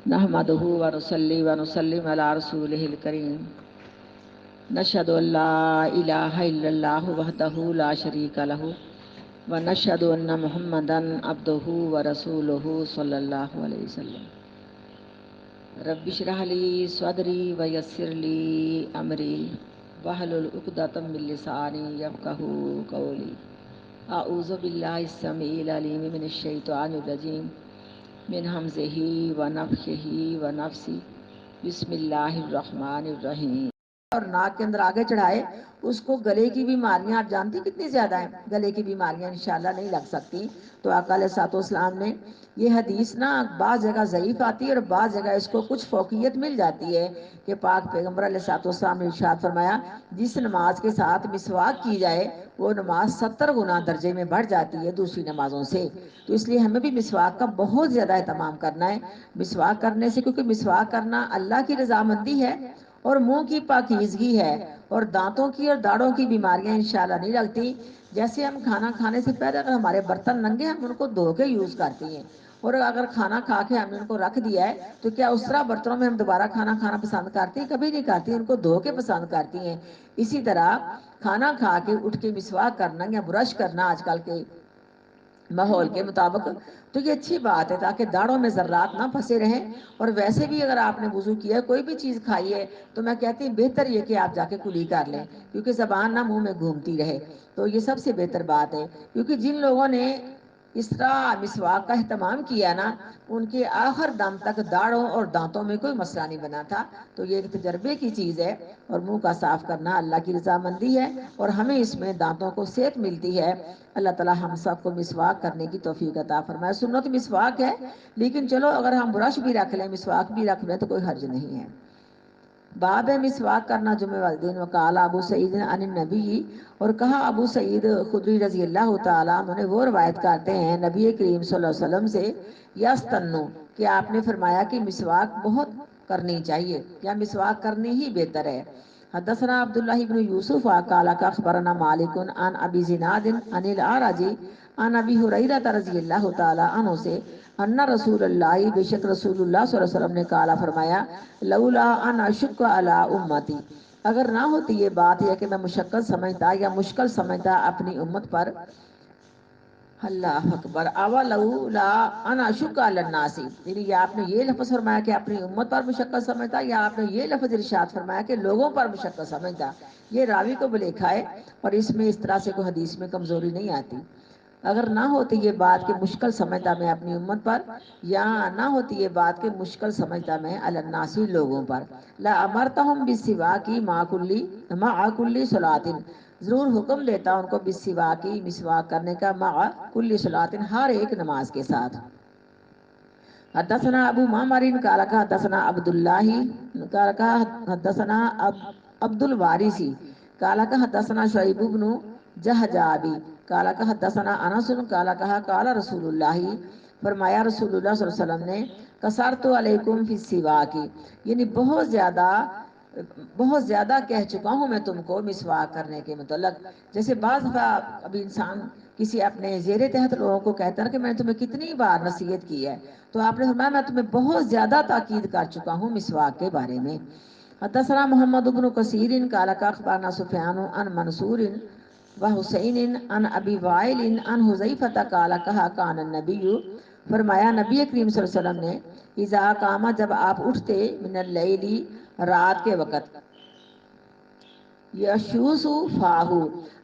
نحمدہ ونصلی ونسلم علی رسولہ الکریم نشہد ان لا الہ الا اللہ وحدہ لا شریک لہ ونشہد ان محمدا عبدہ ورسولہ صلی اللہ علیہ وسلم رب اشرح لی صدری ویسر لی امری واحلل عقدۃ من لسانی یفقہوا قولی اعوذ باللہ السمیع العلیم من الشیطان الرجیم من حمزہ ونفخہ ونفسی بسم اللہ الرحمن الرحیم اور ناک کے اندر آگے چڑھائے اس کو گلے کی بیماریاں آپ جانتی کتنی زیادہ ہیں، گلے کی بیماریاں انشاءاللہ نہیں لگ سکتی۔ تو آقا علیہ الصلوۃ والسلام نے یہ حدیث نا بعض جگہ ضعیف آتی ہے اور بعض جگہ اس کو کچھ فوقیت مل جاتی ہے کہ پاک پیغمبر علیہ الصلوۃ والسلام نے ارشاد فرمایا جس نماز کے ساتھ مسواک کی جائے وہ نماز 70 گنا درجے میں بڑھ جاتی ہے دوسری نمازوں سے۔ تو اس لیے ہمیں بھی مسواک کا بہت زیادہ اہتمام کرنا ہے، مسواک کرنے سے، کیونکہ مسواک کرنا اللہ کی رضامندی ہے اور منہ کی پاکیزگی ہے اور دانتوں کی اور داڑوں کی بیماریاں انشاءاللہ نہیں لگتی۔ جیسے ہم کھانا کھانے سے پہلے اگر ہمارے برتن ننگے ہم ان کو دھو کے یوز کرتے ہیں، اور اگر کھانا کھا کے ہم نے ان کو رکھ دیا ہے تو کیا اس طرح برتنوں میں ہم دوبارہ کھانا کھانا پسند کرتے ہیں؟ کبھی نہیں کرتے، ان کو دھو کے پسند کرتی ہیں۔ اسی طرح کھانا کھا کے اٹھ کے مسواک کرنا یا برش کرنا آج کل کے ماحول کے مطابق تو یہ اچھی بات ہے تاکہ داڑھوں میں ذرات نہ پھنسے رہیں۔ اور ویسے بھی اگر آپ نے وضو کیا ہے کوئی بھی چیز کھائی ہے تو میں کہتی ہوں بہتر یہ کہ آپ جا کے کلی کر لیں، کیونکہ زبان نہ منہ میں گھومتی رہے، تو یہ سب سے بہتر بات ہے۔ کیونکہ جن لوگوں نے اس طرح مسواک کا اہتمام کیا نا ان کے آخر دم تک داڑھوں اور دانتوں میں کوئی مسئلہ نہیں بنا تھا۔ تو یہ ایک تجربے کی چیز ہے اور منہ کا صاف کرنا اللہ کی رضامندی ہے اور ہمیں اس میں دانتوں کو صحت ملتی ہے۔ اللہ تعالی ہم سب کو مسواک کرنے کی توفیق عطا فرمائے۔ سنت مسواک ہے لیکن چلو اگر ہم برش بھی رکھ لیں مسواک بھی رکھ لیں تو کوئی حرج نہیں ہے۔ باب ہے مسواک کرنا جمعہ والدین وقال ابو سعید عن النبی، اور کہا ابو سعید خدری رضی اللہ تعالیٰ عنہ نے وہ روایت کرتے ہیں نبی کریم صلی اللہ علیہ وسلم سے یستنو کہ آپ نے فرمایا کہ مسواک بہت کرنی چاہیے یا مسواک کرنی ہی بہتر ہے۔ حدثنا عبداللہ بن یوسف قال اخبرنا مالک عن ابی زناد عن الاعرج عن ابی ہریرہ رضی اللہ تعالیٰ عنہ سے ان رسول اللہ بے شک رسول اللہ صلی اللہ علیہ وسلم نے قال فرمایا لولا ان اشق علی امتی، اگر نہ ہوتی یہ بات یہ کہ میں مشقت سمجھتا یا مشکل سمجھتا اپنی امت پر، اللہ اکبر، اولولا ان اشق علی الناس، یعنی یا آپ نے یہ لفظ فرمایا کہ اپنی امت پر مشقت سمجھتا یا آپ نے یہ لفظ ارشاد فرمایا کہ لوگوں پر مشقت سمجھتا، یہ راوی کو بلیکھا ہے اور اس میں اس طرح سے کوئی حدیث میں کمزوری نہیں آتی۔ اگر نہ ہوتی یہ بات کہ مشکل سمجھتا میں اپنی امت پر، یا نہ ہوتی یہ بات کہ مشکل سمجھتا میں علی الناس لوگوں پر، لا امرتہم بالسواک مع کل صلاۃ، ضرور حکم دیتا ان کو بالسواک مسواک کرنے کا مع کل صلاۃ ہر ایک نماز کے ساتھ۔ حدثنا ابو معمر قال حدثنا عبد الله قال حدثنا عبد الوارث قال حدثنا شعيب بن جہجابی قال حدثنا انس قال قال رسول اللہ، فرمایا رسول اللہ صلی اللہ علیہ وسلم نے کثرت علیکم فی السواک، یعنی بہت زیادہ کہہ چکا ہوں میں تم کو مسواک کرنے کے متعلق۔ جیسے بعض دفعہ ابھی انسان کسی اپنے زیر تحت لوگوں کو کہتا ہے کہ میں نے تمہیں کتنی بار نصیحت کی ہے، تو آپ نے فرمایا میں تمہیں بہت زیادہ تاکید کر چکا ہوں مسواک کے بارے میں۔ حدثنا محمد بن کثیر قال اخبرنا سفیان عن منصور وحسین عن ابی وائل عن حذیفہ قال کان النبی، فرمایا نبی کریم صلی اللہ علیہ وسلم نے اذا قام، جب آپ اٹھتے من اللیل رات کے وقت، یشوس فاہو،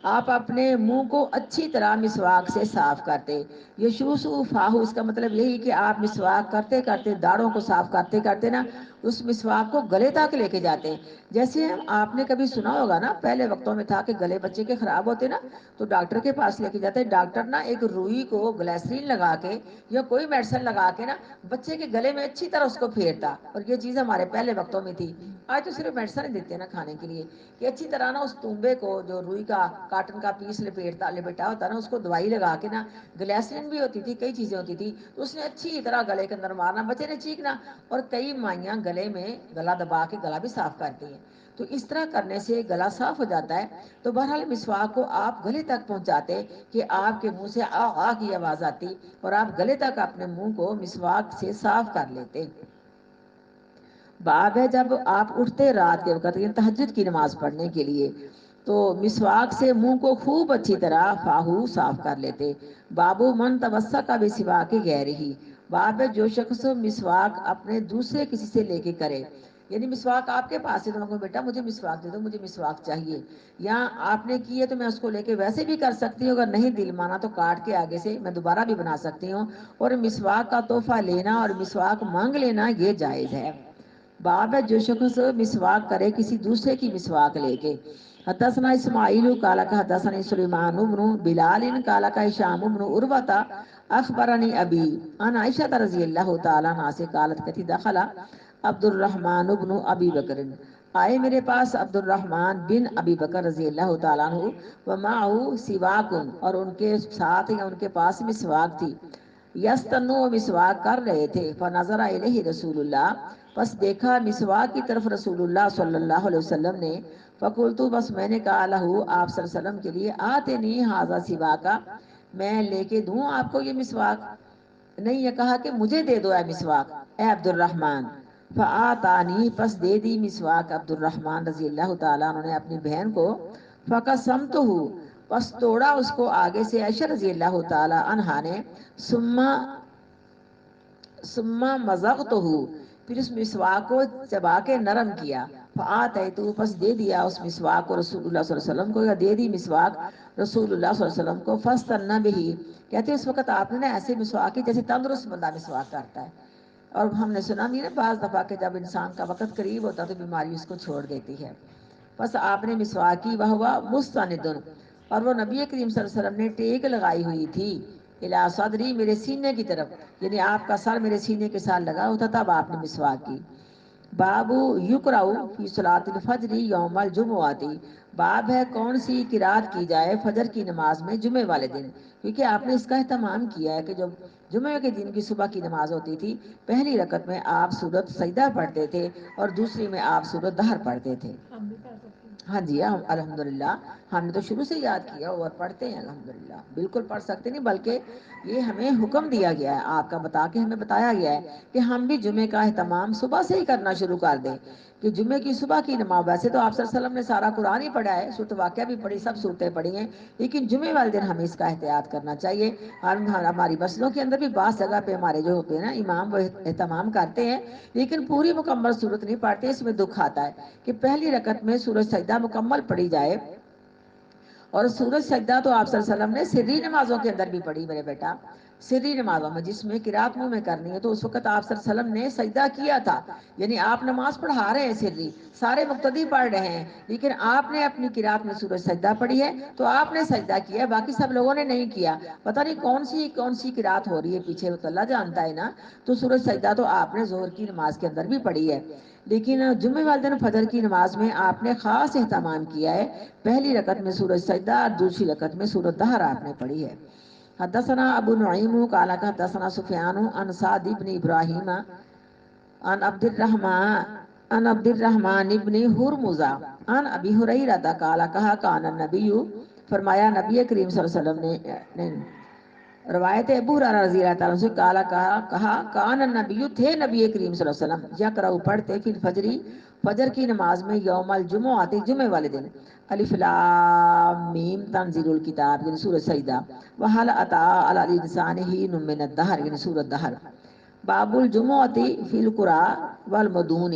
آپ اپنے منہ کو اچھی طرح مسواک سے صاف کرتے۔ یشوس فاہو اس کا مطلب یہی کہ آپ مسواک کرتے کرتے داڑھوں کو صاف کرتے کرتے نا اس مسواک کو گلے تک لے کے جاتے۔ جیسے آپ نے کبھی سنا ہوگا نا پہلے وقتوں میں تھا کہ گلے بچے کے خراب ہوتے نا تو ڈاکٹر کے پاس لے کے جاتے، ڈاکٹر نا ایک روئی کو گلیسرین لگا کے یا کوئی میڈیسن لگا کے نا بچے کے گلے میں اچھی طرح اس کو پھیرتا، اور یہ چیز ہمارے پہلے وقتوں میں تھی۔ آج تو صرف میڈیسن ہی دیتے ہیں نا کھانے کے لیے کہ اچھی طرح نا اس تنبے کو جو روئی کا کاٹن کا پیس لپیٹا ہوتا نا اس کو دوائی لگا کے نا، گلیسرین بھی ہوتی تھی کئی چیزیں ہوتی تھی تو اس نے اچھی طرح گلے کے اندر مارنا، بچے نے چیخنا، اور کئی مائیاں گلے میں گلا دبا کے گلا بھی صاف کرتی ہیں۔ تو اس طرح کرنے سے گلا صاف ہو جاتا ہے۔ تو بہرحال مسواک کو آپ گلے تک پہنچاتے کہ آپ کے منہ سے آ آ کی آواز آتی اور آپ گلے تک اپنے منہ کو مسواک سے صاف کر لیتے۔ باب ہے جب آپ اٹھتے رات کے وقت یعنی تہجد کی نماز پڑھنے کے لیے تو مسواک سے منہ کو خوب اچھی طرح فاہو صاف کر لیتے۔ بابو من توسک بھی سوا کے غیر ہی، باب ہے جو شخص مسواک اپنے دوسرے کسی سے لے کے کرے، یعنی مسواک آپ کے پاس ہے تو میں کہوں بیٹا مجھے مسواک دے دو، مجھے مسواک چاہیے، یا آپ نے کی ہے تو میں اس کو لے کے ویسے بھی کر سکتی ہوں، اگر نہیں دل مانا تو کاٹ کے آگے سے میں دوبارہ بھی بنا سکتی ہوں، اور مسواک کا تحفہ لینا اور مسواک مانگ لینا یہ جائز ہے۔ باب ہے جو شخص مسواک کرے کسی دوسرے کی مسواک لے کے۔ حدثنا اسماعیل قال حدثنا سلیمان بن بلال قال هشام بن عروہ اخبرنی ابی عن عائشہ رضی اللہ تعالی عنہا سے قالت کہتی دخل عبد الرحمن بن ابی بکر، آئے میرے پاس عبد الرحمن بن ابی بکر رضی اللہ تعالیٰ عنہ، ومعه سواک، اور ان کے ساتھ یا ان کے پاس مسواک تھی، یستنو مسواک کر رہے تھے، فنظر الیہ رسول اللہ، پس دیکھا مسواک کی طرف رسول اللہ صلی اللہ علیہ وسلم نے، فقلتو، بس میں نے کہا لہو آپ صلی اللہ علیہ وسلم کے لیے، آتنی ھذا سواکا، میں لے کے دوں آپ کو یہ مسواک، نہیں یہ کہا کہ مجھے دے دو اے مسواک اے عبد الرحمن، فآتانی، پس دے دی مسواک عبد الرحمن رضی اللہ تعالیٰ عنہ نے اپنی بہن کو، فقسمتہ، پس توڑا اس کو آگے سے عائشہ رضی اللہ تعالیٰ عنہا نے، ثم مزغتہ، پھر اس مسواک کو چبا کے نرم کیا، فآتیتو، پس دے دیا اس مسواک کو رسول اللہ صلی اللہ علیہ وسلم کو، یا دے دی مسواک رسول اللہ صلی اللہ علیہ وسلم کو، فاستنى بہ، کہتے ہیں اس وقت آپ نے ایسے مسواک کی جیسے تندرست بندہ مسواک کرتا ہے، اور ہم نے سنا نہیں نا بعض دفعہ کہ جب انسان کا وقت قریب ہوتا تو بیماری اس کو چھوڑ دیتی ہے۔ بس آپ نے مسواک کی، وہوا مستند، اور وہ نبی کریم صلی اللہ علیہ وسلم نے ٹیک لگائی ہوئی تھی، الی صدری، میرے سینے کی طرف، یعنی آپ کا سر میرے سینے کے ساتھ لگا ہوتا تب آپ نے مسواک کی۔ بابو یقرأ فی صلاۃ الفجر یوم الجمعۃ، باب ہے کون سی قرات کی جائے فجر کی نماز میں جمعے والے دن، کیونکہ آپ نے اس کا اہتمام کیا ہے کہ جب جمعے کے دن کی صبح کی نماز ہوتی تھی، پہلی رکعت میں آپ سورۃ سجدہ پڑھتے تھے اور دوسری میں آپ سورۃ دہر پڑھتے تھے۔ ہاں جی الحمدللہ، ہم نے تو شروع سے یاد کیا اور پڑھتے ہیں الحمدللہ، بالکل پڑھ سکتے نہیں، بلکہ یہ ہمیں حکم دیا گیا ہے، آپ کا بتا کے ہمیں بتایا گیا ہے کہ ہم بھی جمعے کا اہتمام صبح سے ہی کرنا شروع کر دیں، کہ جمعے کی صبح کی نماز، ویسے تو آپ صلی اللہ علیہ وسلم نے سارا قرآن ہی پڑھا ہے، سورۃ واقعہ بھی پڑھی، سب صورتیں پڑھی ہیں، لیکن جمعے والے دن ہمیں اس کا احتیاط کرنا چاہیے۔ ہماری مسجدوں کے اندر بھی بعض جگہ پہ ہمارے جو ہوتے ہیں نا امام، وہ اہتمام کرتے ہیں لیکن پوری مکمل صورت نہیں پڑھتے، اس میں دکھ آتا ہے کہ پہلی رکعت میں سورۃ سجدہ مکمل پڑھی جائے، اور سورۃ سجدہ تو آپ صلی اللہ علیہ وسلم نے سری نمازوں کے اندر بھی پڑھی میرے بیٹا، سری نمازوں میں جس میں قرات منہ میں کرنی ہے، تو اس وقت آپ صلی اللہ علیہ وسلم نے سجدہ کیا تھا، یعنی آپ نماز پڑھا رہے ہیں سری، سارے مقتدی پڑھ رہے ہیں، لیکن آپ نے اپنی قرات میں سورۃ سجدہ پڑھی ہے تو آپ نے سجدہ کیا ہے، باقی سب لوگوں نے نہیں کیا، پتہ نہیں کون سی قرات ہو رہی ہے پیچھے، تو اللہ جانتا ہے نا، تو سورۃ سجدہ تو آپ نے ظہر کی نماز کے اندر بھی پڑھی ہے، لیکن جمعے والے دن فجر کی نماز میں آپ نے خاص اہتمام کیا ہے، پہلی رکعت میں سورۃ سجدہ اور دوسری رکعت میں سورۃ دہر آپ نے پڑھی ہے۔ حدثنا ابو نعیم قال حدثنا سفیان عن سعد بن ابراہیم عن عبد الرحمن ابن ہرمز عن ابی ہریرہ قال کہا کان النبی، فرمایا نبی کریم صلی اللہ علیہ وسلم نے، روایت ابو ہریرہ رضی اللہ تعالیٰ سے کہا کان النبی، تھے نبی کریم صلی اللہ علیہ وسلم، یقرأ پڑھتے فی الفجر، فجر کی نماز میں، یوم الجمعہ، جمعے والے دن، الف لام میم تنزیل الکتاب یعنی سورۃ سجدہ، وحل اتی علی الانسان حین من الدہر یعنی سورۃ دہر۔ باب الجمعۃ فی القری والمدن،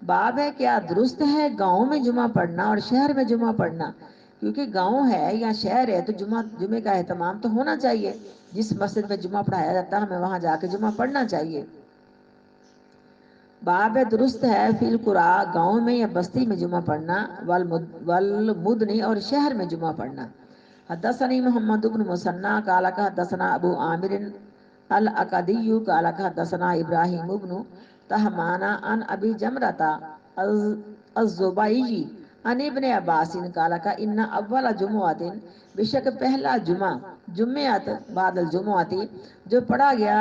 باب ہے کیا درست ہے گاؤں میں جمعہ پڑھنا اور شہر میں جمعہ پڑھنا، کیونکہ گاؤں ہے یا شہر ہے تو جمعے کا اہتمام تو ہونا چاہیے، جس مسجد میں جمعہ پڑھایا جاتا ہے ہمیں وہاں جا کے جمعہ پڑھنا چاہیے۔ باب ہے درست ہے فی القری، گاؤں میں یا بستی میں جمعہ پڑھنا، والمدن، اور شہر میں جمعہ پڑھنا۔ حدثنی محمد بن مثنى قال حدثنا ابو عامر الاکدی قال حدثنا ابراہیم بن تہمان عن ابی جمرۃ الزبیعی عن ابن عباس قال ان اول جمعۃ، بے شک پہلا جمعہ، جمعۃ بعد الجمعۃ، جو پڑھا گیا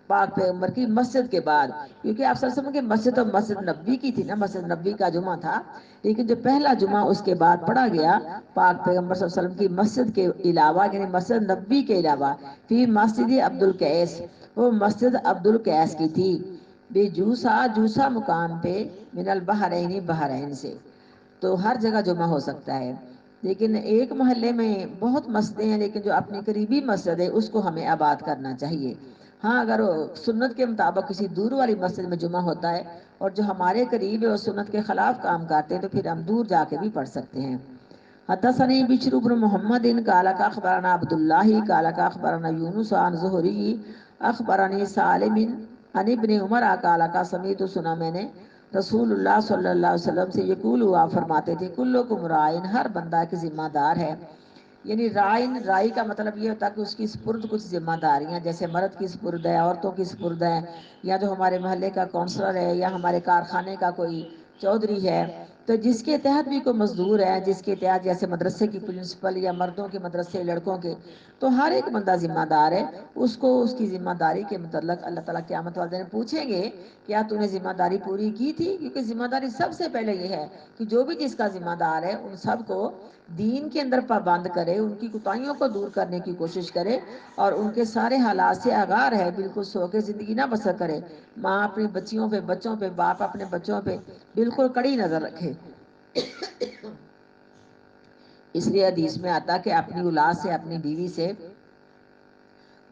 پاک پیغمبر کی مسجد کے بعد، کیونکہ آپ صلی اللہ علیہ وسلم کی مسجد تو مسجد نبی کی تھی نا، مسجد نبی کا جمعہ تھا، لیکن جو پہلا جمعہ اس کے بعد پڑھا گیا پاک پیغمبر صلی اللہ علیہ وسلم کی مسجد کے علاوہ، یعنی مسجد نبی کے علاوہ، فی مسجد عبد القیس، وہ مسجد عبد القیس کی تھی، بے جوسا، جوسا مکان پہ، من البحرین، بحرین سے، تو ہر جگہ جمعہ ہو سکتا ہے، لیکن ایک محلے میں بہت مسجدیں ہیں، لیکن جو اپنی قریبی مسجد ہے اس کو ہمیں آباد کرنا چاہیے۔ ہاں اگر سنت کے مطابق کسی دور والی مسجد میں جمعہ ہوتا ہے اور جو ہمارے قریب ہے اور سنت کے خلاف کام کرتے ہیں تو پھر ہم دور جا کے بھی پڑھ سکتے ہیں۔ حدثني بشر بن محمد قال اخبرنا عبد الله قال اخبرنا يونس عن زهري اخبرني سالم عن ابن عمر قال سمعت، سنا میں نے رسول اللہ صلی اللہ علیہ وسلم سے، یقول، ہوا فرماتے تھے، کلکم رائن، ہر بندہ ایک ذمہ دار ہے، یعنی رائن، رائی کا مطلب یہ ہوتا ہے کہ اس کی سپرد کچھ ذمہ داریاں، جیسے مرد کی سپرد ہے، عورتوں کی سپرد ہے، یا جو ہمارے محلے کا کونسلر ہے، یا ہمارے کارخانے کا کوئی چودھری ہے، تو جس کے تحت بھی کوئی مزدور ہے، جس کے تحت جیسے مدرسے کی پرنسپل یا مردوں کے مدرسے لڑکوں کے، تو ہر ایک بندہ ذمہ دار ہے، اس کو اس کی ذمہ داری کے متعلق اللہ تعالیٰ قیامت والے دن پوچھیں گے کیا تو نے ذمہ داری پوری کی تھی، کیونکہ ذمہ داری سب سے پہلے یہ ہے کہ جو بھی جس کا ذمہ دار ہے ان سب کو دین کے اندر پابند کرے، ان کی کوتاہیوں کو دور کرنے کی کوشش کرے، اور ان کے سارے حالات سے آگاہ رہے، بالکل سو کے زندگی نہ بسر کرے، ماں اپنی بچیوں پہ، بچوں پہ، باپ اپنے بچوں پہ بالکل کڑی نظر رکھے۔ اس لیے حدیث میں آتا کہ اپنی اولاد سے، اپنی بیوی سے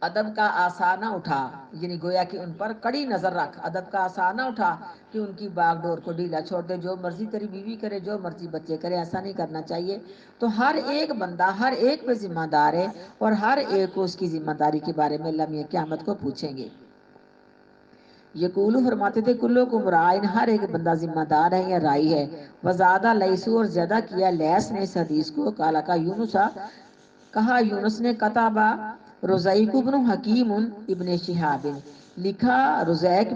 ادب کا آسا نہ اٹھا، یعنی گویا کہ ان پر کڑی نظر رکھ، ادب کا آسا نہ اٹھا کہ ان کی باغ ڈور کو ڈھیلا چھوڑ دے، جو مرضی تیری بیوی کرے، جو مرضی بچے کرے، ایسا نہیں کرنا چاہیے۔ تو ہر ایک بندہ ہر ایک پہ ذمہ دار ہے، اور ہر ایک کو اس کی ذمہ داری کے بارے میں اللہ میاں قیامت کو پوچھیں گے۔ یقولو فرماتے تھے، کلکم رائن، ہر ایک بندہ ذمہ دار ہے یا رائی ہے، وزادہ لیسو، اور زیادہ کیا لیس نے اس حدیث کو، کالا کا یونسا، کہا یونس نے، کتابہ رزیق بن حکیم ابن شہاب، لکھا رزیق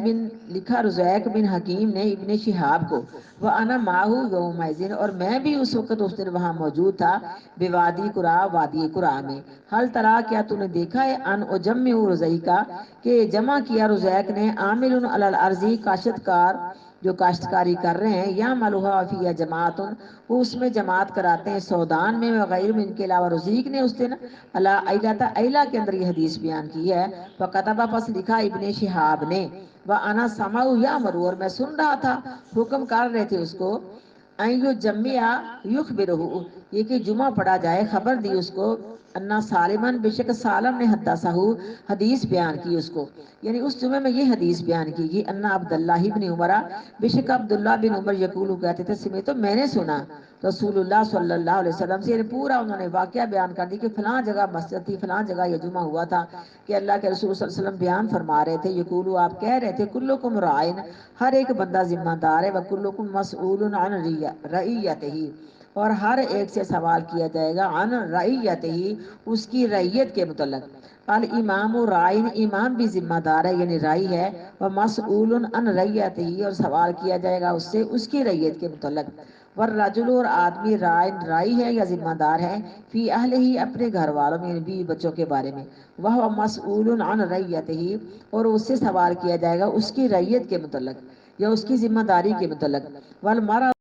بن حکیم نے ابن شہاب کو، وَأَنَا مَعَهُ يَوْمَئِذٍ، اور میں بھی اس وقت اس دن وہاں موجود تھا، بوادی قرا، وادی قرا میں، حل ترا، کیا تو نے دیکھا ہے، ان اجمع رزیقا، کہ جمع کیا رزیق نے، عامل علی الارض، کاشتکار جو کاشتکاری کر رہے ہیں، یا ملوحا فی جماعت، وہ اس میں جماعت کراتے ہیں سودان میں، وغیر میں، ان کے علاوہ رزیق نے اس دن اللہ ایلتا، ایلا کے اندر یہ حدیث بیان کی ہے، فَقَتَبَ، پس لکھا ابن شہاب نے، وَأَنَا سَمَعُ يَأْمُرُ، اور میں سن رہا تھا، حکم کر رہے تھے اس کو، اَن یُجَمِّعَ یُخْبِرُهُ، یہ کہ جمعہ پڑھا جائے، خبر دی اس کو، انا سالمن، بے شک سالم نے حدثہ، حدیث بیان کی اس کو، یعنی اس جمعے میں یہ حدیث بیان کی گئی، انا عبداللہ بن عمر، بے شک عبداللہ بن عمر، یقول، کہتے تھے، سمعت، تو میں نے سنا رسول اللہ صلی اللہ علیہ وسلم سے، یعنی پورا انہوں نے واقعہ بیان کر دی کہ فلاں جگہ مسجد تھی، فلاں جگہ یہ جمعہ ہوا تھا، کہ اللہ کے رسول صلی اللہ علیہ وسلم بیان فرما رہے تھے، یقولو، آپ کہہ رہے تھے، کلکم رائن، ہر ایک بندہ ذمہ دار ہے، وکلکم مسئول عن رعیتہ، اور ہر ایک سے سوال کیا جائے گا، عن رعیتہ، اس کی رعیت کے متعلق، الامام رائن، امام بھی ذمہ دار ہے، یعنی رائی ہے، ومسئول عن رعیتہ، اور سوال کیا جائے گا اس سے اس کی رعیت کے متعلق، والرجل، اور آدمی، رائن، رائی ہے یا ذمہ دار ہے، فی اہلہ، اپنے گھر والوں میں، یعنی بیوی بچوں کے بارے میں، وہ مسئول عن رعیتہ، اور اس سے سوال کیا جائے گا اس کی رعیت کے متعلق یا اس کی ذمہ داری کے متعلق، والمرأة